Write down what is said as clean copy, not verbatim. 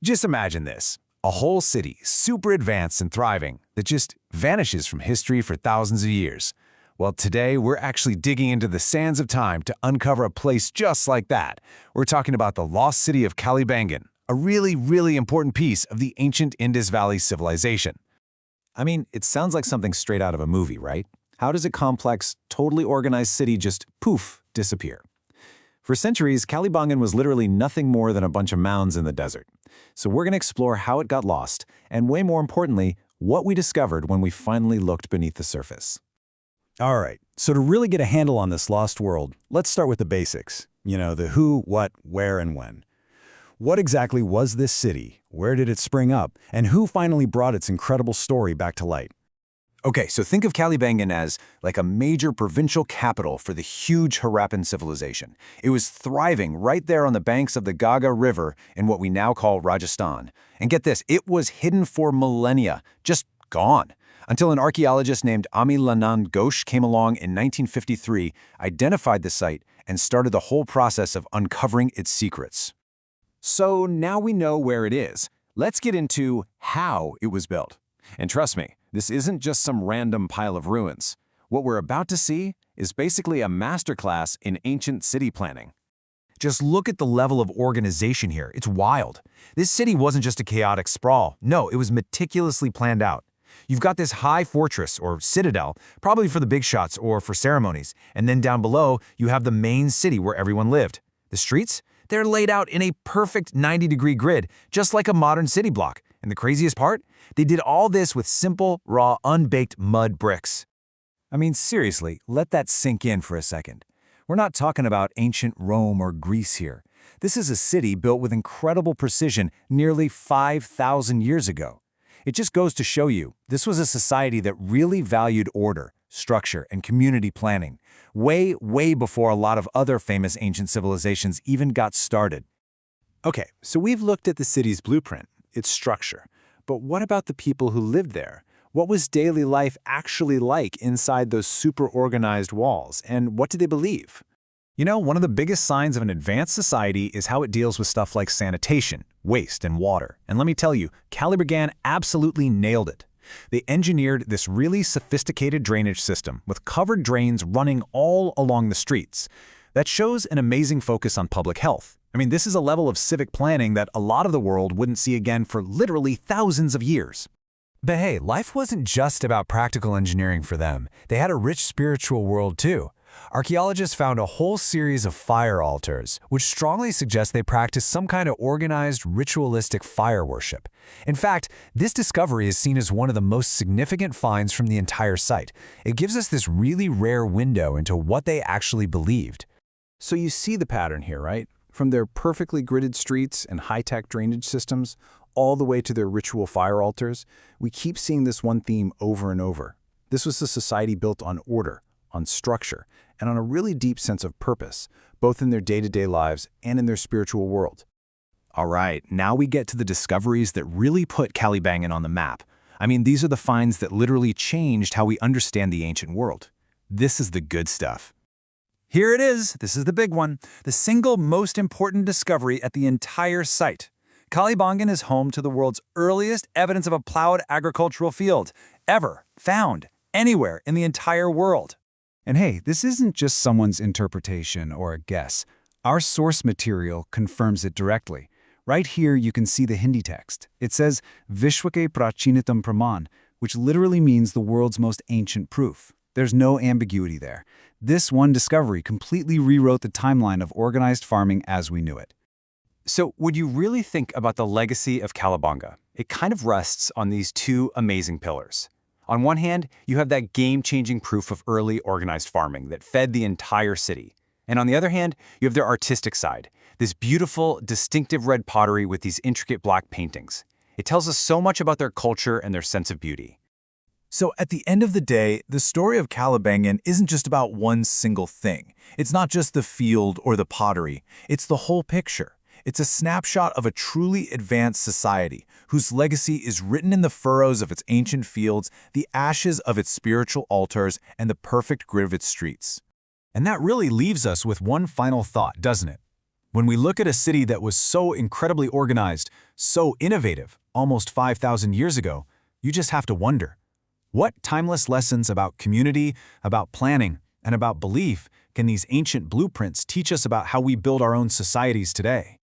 Just imagine this. A whole city, super advanced and thriving, that just vanishes from history for thousands of years. Well, today we're actually digging into the sands of time to uncover a place just like that. We're talking about the lost city of Kalibangan, a really important piece of the ancient Indus Valley civilization. I mean, it sounds like something straight out of a movie, right? How does a complex, totally organized city just, poof, disappear? For centuries, Kalibangan was literally nothing more than a bunch of mounds in the desert. So we're going to explore how it got lost, and way more importantly, what we discovered when we finally looked beneath the surface. All right, so to really get a handle on this lost world, let's start with the basics. You know, the who, what, where, and when. What exactly was this city? Where did it spring up? And who finally brought its incredible story back to light? Okay, so think of Kalibangan as like a major provincial capital for the huge Harappan civilization. It was thriving right there on the banks of the Gaga River in what we now call Rajasthan. And get this, it was hidden for millennia, just gone. Until an archaeologist named Amilanand Ghosh came along in 1953, identified the site, and started the whole process of uncovering its secrets. So now we know where it is. Let's get into how it was built. And trust me, this isn't just some random pile of ruins. What we're about to see is basically a masterclass in ancient city planning. Just look at the level of organization here. It's wild. This city wasn't just a chaotic sprawl. No, it was meticulously planned out. You've got this high fortress or citadel, probably for the big shots or for ceremonies, and then down below you have the main city where everyone lived. The streets? They're laid out in a perfect 90-degree grid, just like a modern city block. And the craziest part? They did all this with simple, raw, unbaked mud bricks. I mean, seriously, let that sink in for a second. We're not talking about ancient Rome or Greece here. This is a city built with incredible precision nearly 5,000 years ago. It just goes to show you, this was a society that really valued order, structure, and community planning, way before a lot of other famous ancient civilizations even got started. Okay, so we've looked at the city's blueprint, its structure. But what about the people who lived there? What was daily life actually like inside those super organized walls, and what did they believe? You know, one of the biggest signs of an advanced society is how it deals with stuff like sanitation, waste, and water. And let me tell you, Kalibanga absolutely nailed it. They engineered this really sophisticated drainage system with covered drains running all along the streets. That shows an amazing focus on public health. I mean, this is a level of civic planning that a lot of the world wouldn't see again for literally thousands of years. But hey, life wasn't just about practical engineering for them. They had a rich spiritual world too. Archaeologists found a whole series of fire altars, which strongly suggest they practiced some kind of organized, ritualistic fire worship. In fact, this discovery is seen as one of the most significant finds from the entire site. It gives us this really rare window into what they actually believed. So you see the pattern here, right? From their perfectly gridded streets and high-tech drainage systems, all the way to their ritual fire altars, we keep seeing this one theme over and over. This was a society built on order, on structure, and on a really deep sense of purpose, both in their day-to-day lives and in their spiritual world. All right, now we get to the discoveries that really put Kalibangan on the map. I mean, these are the finds that literally changed how we understand the ancient world. This is the good stuff. Here it is. This is the big one. The single most important discovery at the entire site. Kalibangan is home to the world's earliest evidence of a plowed agricultural field ever found anywhere in the entire world. And hey, this isn't just someone's interpretation or a guess. Our source material confirms it directly. Right here you can see the Hindi text. It says Vishwake Prachinitam Praman, which literally means the world's most ancient proof. There's no ambiguity there. This one discovery completely rewrote the timeline of organized farming as we knew it. So would you really think about the legacy of Kalibanga? It kind of rests on these two amazing pillars. On one hand, you have that game-changing proof of early organized farming that fed the entire city. And on the other hand, you have their artistic side, this beautiful, distinctive red pottery with these intricate black paintings. It tells us so much about their culture and their sense of beauty. So at the end of the day, the story of Kalibangan isn't just about one single thing. It's not just the field or the pottery. It's the whole picture. It's a snapshot of a truly advanced society whose legacy is written in the furrows of its ancient fields, the ashes of its spiritual altars, and the perfect grid of its streets. And that really leaves us with one final thought, doesn't it? When we look at a city that was so incredibly organized, so innovative, almost 5,000 years ago, you just have to wonder, what timeless lessons about community, about planning, and about belief can these ancient blueprints teach us about how we build our own societies today?